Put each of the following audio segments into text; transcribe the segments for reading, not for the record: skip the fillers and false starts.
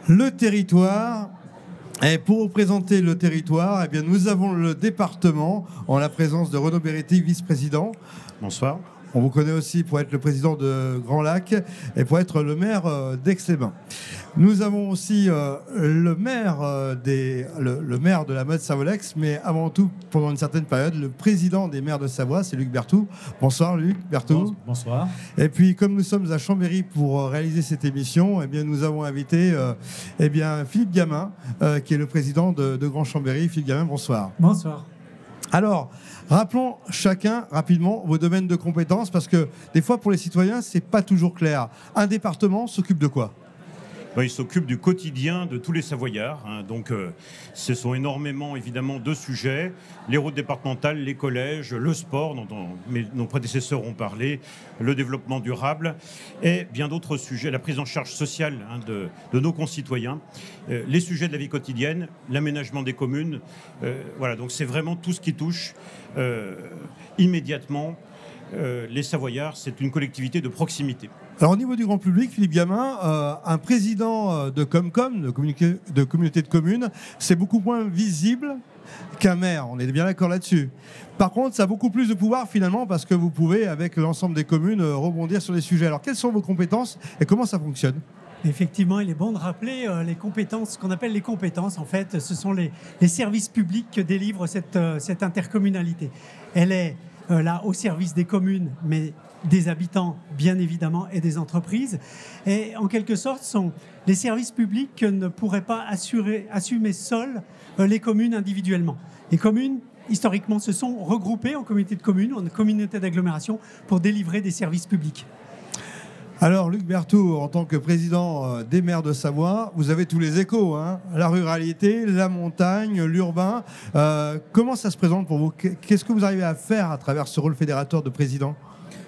Le territoire. Et pour vous présenter le territoire, eh bien, nous avons le département en la présence de Renaud Béretti, vice-président. Bonsoir. On vous connaît aussi pour être le président de Grand Lac et pour être le maire d'Aix-les-Bains. Nous avons aussi le maire de la Meurthe-Savoie-Lex, mais avant tout, pendant une certaine période, le président des maires de Savoie, c'est Luc Berthoud. Bonsoir Luc Berthoud. Bonsoir. Et puis, comme nous sommes à Chambéry pour réaliser cette émission, eh bien, nous avons invité Philippe Gamin, qui est le président de Grand Chambéry. Philippe Gamin, bonsoir. Bonsoir. Alors, rappelons chacun rapidement vos domaines de compétences, parce que des fois, pour les citoyens, c'est pas toujours clair. Un département s'occupe de quoi ? Il s'occupe du quotidien de tous les Savoyards. Donc, ce sont énormément, évidemment, de sujets. Les routes départementales, les collèges, le sport, dont nos prédécesseurs ont parlé, le développement durable et bien d'autres sujets, la prise en charge sociale de nos concitoyens, les sujets de la vie quotidienne, l'aménagement des communes. Voilà, donc c'est vraiment tout ce qui touche immédiatement les Savoyards. C'est une collectivité de proximité. Alors au niveau du grand public, Philippe Gamin, un président de Comcom, de communauté de communes, c'est beaucoup moins visible qu'un maire, on est bien d'accord là-dessus. Par contre, ça a beaucoup plus de pouvoir finalement parce que vous pouvez, avec l'ensemble des communes, rebondir sur les sujets. Alors quelles sont vos compétences et comment ça fonctionne ? Effectivement, il est bon de rappeler les compétences, ce qu'on appelle les compétences. En fait, ce sont les services publics que délivre cette intercommunalité. Elle est là au service des communes, mais des habitants, bien évidemment, et des entreprises. Et en quelque sorte, sont les services publics que ne pourraient pas assumer seules les communes individuellement. Les communes, historiquement, se sont regroupées en communautés de communes, en communautés d'agglomération, pour délivrer des services publics. Alors, Luc Berthoud, en tant que président des maires de Savoie, vous avez tous les échos, hein, la ruralité, la montagne, l'urbain. Comment ça se présente pour vous ? Qu'est-ce que vous arrivez à faire à travers ce rôle fédérateur de président ?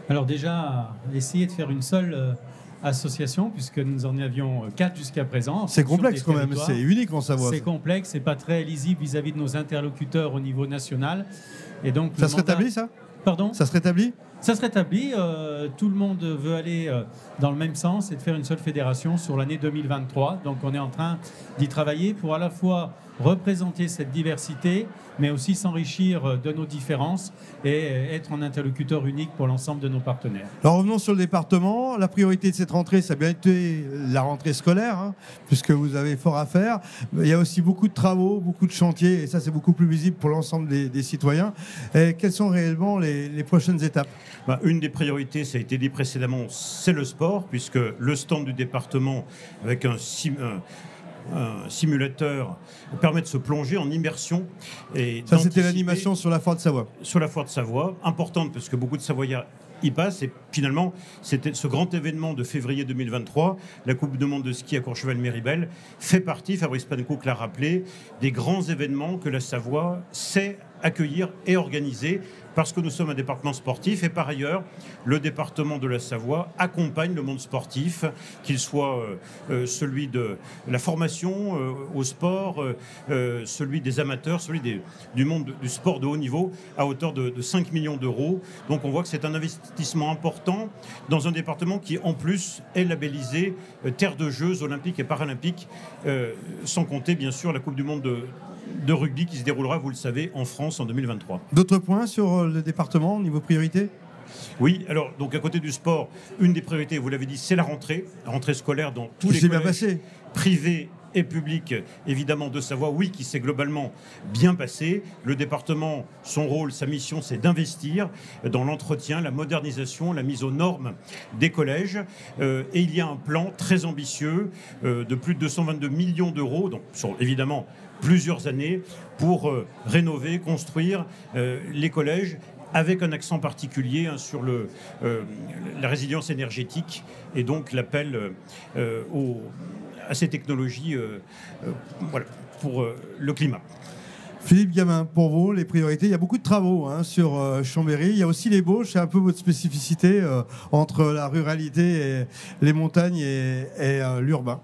Alors déjà, essayer de faire une seule association, puisque nous en avions 4 jusqu'à présent. C'est complexe quand même, c'est unique en Savoie. C'est complexe, c'est pas très lisible vis-à-vis de nos interlocuteurs au niveau national. Et donc, ça se rétablit, ça ? Pardon ? Ça se rétablit ? Ça se rétablit. Tout le monde veut aller dans le même sens et de faire une seule fédération sur l'année 2023. Donc on est en train d'y travailler pour à la fois représenter cette diversité, mais aussi s'enrichir de nos différences et être un interlocuteur unique pour l'ensemble de nos partenaires. Alors revenons sur le département. La priorité de cette rentrée, ça a bien été la rentrée scolaire, hein, puisque vous avez fort à faire. Il y a aussi beaucoup de travaux, beaucoup de chantiers, et ça c'est beaucoup plus visible pour l'ensemble des citoyens. Et quelles sont réellement les prochaines étapes ? Une des priorités, ça a été dit précédemment, c'est le sport, puisque le stand du département, avec un simulateur, permet de se plonger en immersion. Et ça, c'était l'animation sur la foire de Savoie. Sur la foire de Savoie, importante, parce que beaucoup de Savoyards y passent. Et finalement, c'était ce grand événement de février 2023, la Coupe du monde de ski à Courchevel-Méribel, fait partie, Fabrice Pannecourt l'a rappelé, des grands événements que la Savoie sait accueillir et organiser, parce que nous sommes un département sportif et par ailleurs, le département de la Savoie accompagne le monde sportif, qu'il soit celui de la formation au sport, celui des amateurs, celui du monde du sport de haut niveau, à hauteur de 5 millions d'euros. Donc on voit que c'est un investissement important dans un département qui en plus est labellisé terre de Jeux olympiques et paralympiques, sans compter bien sûr la Coupe du monde de rugby qui se déroulera, vous le savez, en France en 2023. D'autres points sur le département, niveau priorité ? Oui, alors, donc à côté du sport, une des priorités, vous l'avez dit, c'est la rentrée scolaire dans tous les collèges privés et publics, évidemment, de Savoie, oui, qui s'est globalement bien passé. Le département, son rôle, sa mission, c'est d'investir dans l'entretien, la modernisation, la mise aux normes des collèges. Et il y a un plan très ambitieux de plus de 222 millions d'euros, donc sur, évidemment, plusieurs années, pour rénover, construire les collèges, avec un accent particulier sur la résilience énergétique et donc l'appel à ces technologies pour le climat. Philippe Gamin, pour vous, les priorités, il y a beaucoup de travaux sur Chambéry. Il y a aussi les Bauges, c'est un peu votre spécificité entre la ruralité, et les montagnes et l'urbain.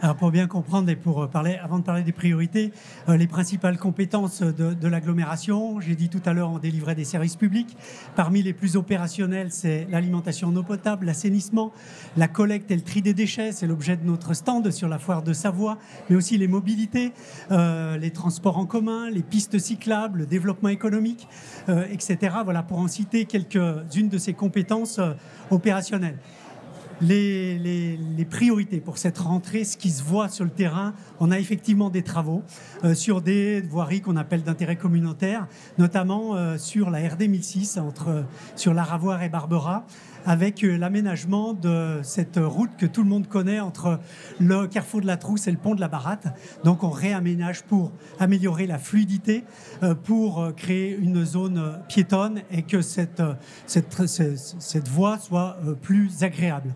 Alors pour bien comprendre et pour parler, avant de parler des priorités, les principales compétences de l'agglomération, j'ai dit tout à l'heure, on délivrait des services publics. Parmi les plus opérationnels, c'est l'alimentation en eau potable, l'assainissement, la collecte et le tri des déchets, c'est l'objet de notre stand sur la foire de Savoie, mais aussi les mobilités, les transports en commun, les pistes cyclables, le développement économique, etc. Voilà, pour en citer quelques-unes de ces compétences opérationnelles. Les priorités pour cette rentrée, ce qui se voit sur le terrain, on a effectivement des travaux sur des voiries qu'on appelle d'intérêt communautaire, notamment sur la RD 1006, sur l'Aravoire et Barbera, avec l'aménagement de cette route que tout le monde connaît entre le carrefour de la Trousse et le pont de la Baratte. Donc on réaménage pour améliorer la fluidité, pour créer une zone piétonne et que cette voie soit plus agréable.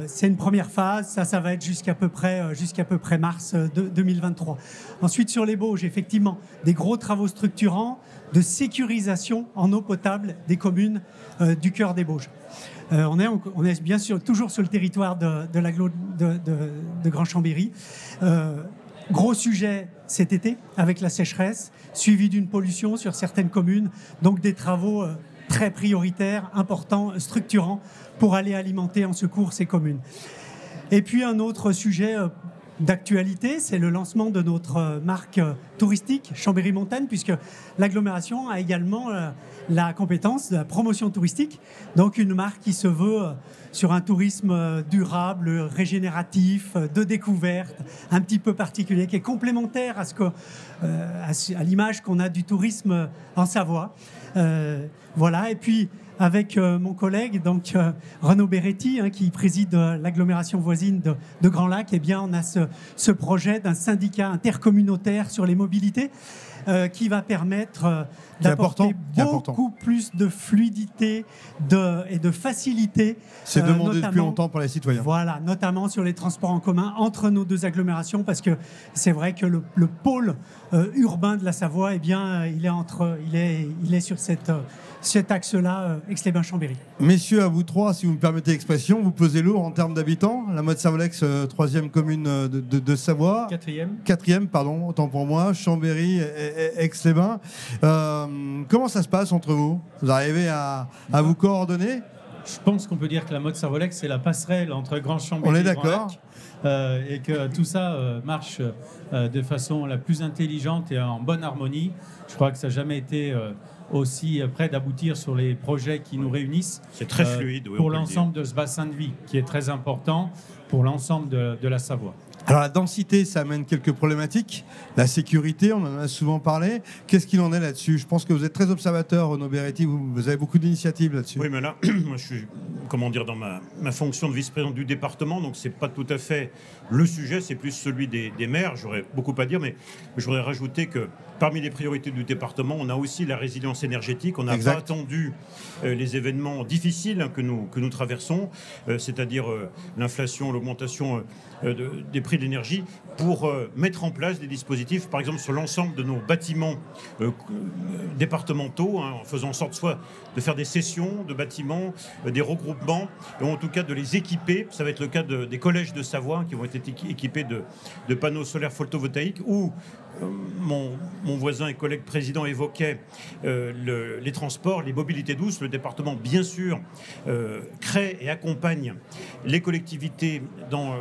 C'est une première phase, ça va être jusqu'à peu près mars 2023. Ensuite, sur les Bauges, effectivement, des gros travaux structurants de sécurisation en eau potable des communes du cœur des Bauges. On est bien sûr toujours sur le territoire de l'agglo de Grand Chambéry. Gros sujet cet été avec la sécheresse, suivi d'une pollution sur certaines communes, donc des travaux très prioritaires, importants, structurants pour aller alimenter en secours ces communes. Et puis un autre sujet d'actualité, c'est le lancement de notre marque touristique Chambéry Montagne, puisque l'agglomération a également la compétence de la promotion touristique, donc une marque qui se veut sur un tourisme durable, régénératif, de découverte, un petit peu particulier, qui est complémentaire à l'image qu'on a du tourisme en Savoie. Voilà, et puis avec mon collègue, donc Renaud Beretti, qui préside l'agglomération voisine de Grand Lac, eh bien, on a ce projet d'un syndicat intercommunautaire sur les mobilités qui va permettre d'apporter beaucoup plus de fluidité et de facilité. C'est demandé depuis longtemps par les citoyens. Voilà, notamment sur les transports en commun entre nos deux agglomérations, parce que c'est vrai que le pôle urbain de la Savoie, eh bien, il est sur cet axe-là, Aix-les-Bains-Chambéry. Messieurs, à vous trois, si vous me permettez l'expression, vous pesez lourd en termes d'habitants. La Motte-Savolex, troisième commune de Savoie. Quatrième, pardon, autant pour moi. Chambéry et Aix-les-Bains. Comment ça se passe entre vous? Vous arrivez à vous coordonner? Je pense qu'on peut dire que la Motte-Savolex, c'est la passerelle entre Grand Chambéry et Grand d'accord. Lac, et que tout ça marche de façon la plus intelligente et en bonne harmonie. Je crois que ça n'a jamais été aussi près d'aboutir sur les projets qui nous réunissent. C'est très fluide. Oui, pour l'ensemble de ce bassin de vie, qui est très important pour l'ensemble de la Savoie. Alors la densité, ça amène quelques problématiques. La sécurité, on en a souvent parlé. Qu'est-ce qu'il en est là-dessus? Je pense que vous êtes très observateur, Renaud Beretti. Vous avez beaucoup d'initiatives là-dessus. Oui, mais là, moi, je suis, dans ma fonction de vice-président du département, donc c'est pas tout à fait le sujet, c'est plus celui des maires. J'aurais beaucoup à dire, mais je voudrais rajouter que parmi les priorités du département, on a aussi la résilience énergétique. On n'a pas attendu les événements difficiles que nous traversons, c'est-à-dire l'inflation, l'augmentation des prix de l'énergie, pour mettre en place des dispositifs, par exemple sur l'ensemble de nos bâtiments départementaux, en faisant en sorte soit de faire des cessions de bâtiments, des regroupements, ou en tout cas de les équiper. Ça va être le cas des collèges de Savoie qui vont être équipés de panneaux solaires photovoltaïques, ou mon voisin et collègue président évoquait les transports, les mobilités douces. Le département, bien sûr, crée et accompagne les collectivités dans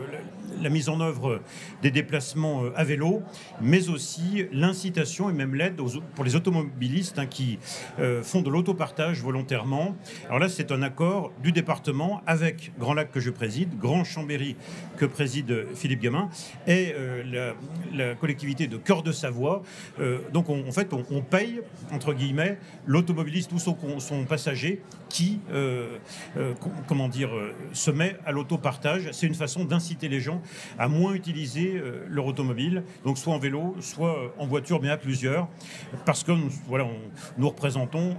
la mise en œuvre des déplacements à vélo, mais aussi l'incitation et même l'aide pour les automobilistes qui font de l'autopartage volontairement. Alors là, c'est un accord du département avec Grand Lac que je préside, Grand Chambéry que préside Philippe Gamin, et la collectivité de Cœur de Savoie. Donc en fait, on paye, entre guillemets, l'automobiliste ou son passager qui se met à l'autopartage. C'est une façon d'inciter les gens à moins utiliser leur automobile, donc soit en vélo, soit en voiture, mais à plusieurs, parce que nous représentons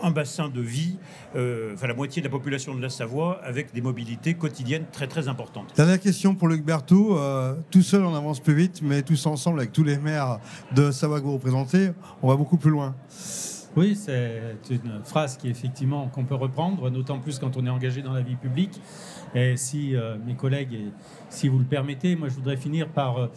un bassin de vie, la moitié de la population de la Savoie, avec des mobilités quotidiennes très très importantes. Dernière question pour Luc Berthoud. Tout seul, on avance plus vite, mais tous ensemble, avec tous les maires de Savoie que vous représentez, on va beaucoup plus loin. Oui, c'est une phrase qui effectivement qu'on peut reprendre, d'autant plus quand on est engagé dans la vie publique. Et si mes collègues, et si vous le permettez, moi je voudrais finir par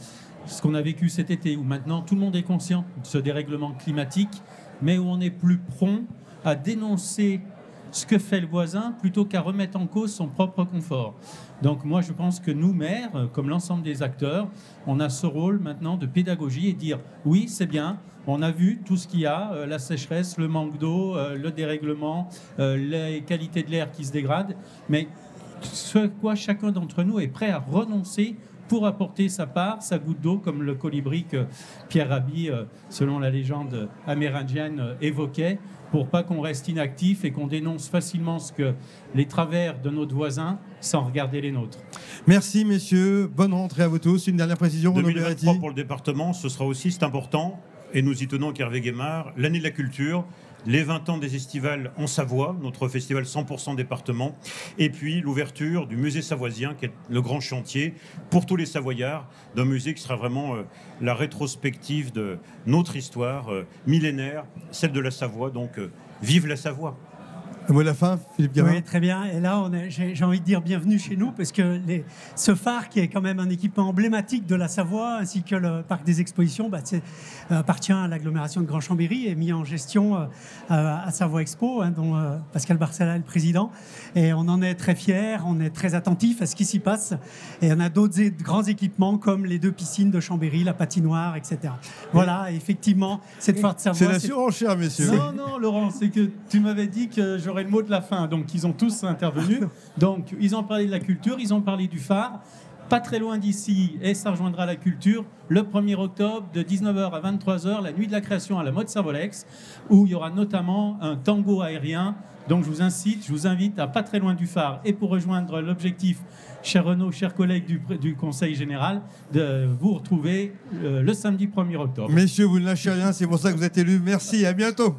ce qu'on a vécu cet été, où maintenant tout le monde est conscient de ce dérèglement climatique, mais où on est plus prompt à dénoncer ce que fait le voisin plutôt qu'à remettre en cause son propre confort. Donc moi je pense que nous, maires, comme l'ensemble des acteurs, on a ce rôle maintenant de pédagogie et dire oui, c'est bien, on a vu tout ce qu'il y a, la sécheresse, le manque d'eau, le dérèglement, les qualités de l'air qui se dégradent, mais ce à quoi chacun d'entre nous est prêt à renoncer pour apporter sa part, sa goutte d'eau, comme le colibri que Pierre Rabhi, selon la légende amérindienne, évoquait, pour pas qu'on reste inactif et qu'on dénonce facilement les travers de notre voisin sans regarder les nôtres. Merci messieurs, bonne rentrée à vous tous. Une dernière précision, Renaud 2023 Beretti. pour le département, ce sera aussi, c'est important, et nous y tenons avec Hervé Guémard, l'année de la culture, les 20 ans des estivales en Savoie, notre festival 100% département, et puis l'ouverture du musée savoisien, qui est le grand chantier pour tous les Savoyards, d'un musée qui sera vraiment la rétrospective de notre histoire millénaire, celle de la Savoie, donc vive la Savoie. Un mot de la fin, Philippe Gamin. Oui, très bien. Et là, j'ai envie de dire bienvenue chez nous, parce que ce phare, qui est quand même un équipement emblématique de la Savoie, ainsi que le parc des expositions, appartient à l'agglomération de Grand Chambéry et mis en gestion à Savoie Expo, dont Pascal Barcella est le président. Et on en est très fiers, on est très attentifs à ce qui s'y passe. Et on a d'autres grands équipements, comme les 2 piscines de Chambéry, la patinoire, etc. Voilà, effectivement, cette foire de Savoie... C'est la surenchère, messieurs. Non, Laurent, c'est que tu m'avais dit que j'aurais le mot de la fin, donc ils ont tous intervenu. Donc ils ont parlé de la culture, ils ont parlé du phare. Pas très loin d'ici, et ça rejoindra la culture, le 1er octobre de 19h à 23h, la nuit de la création à la mode Savolex, où il y aura notamment un tango aérien. Donc je vous invite à pas très loin du phare, et pour rejoindre l'objectif, cher Renaud, chers collègues du Conseil Général, de vous retrouver le samedi 1er octobre. Messieurs, vous ne lâchez rien, c'est pour ça que vous êtes élus. Merci, à bientôt.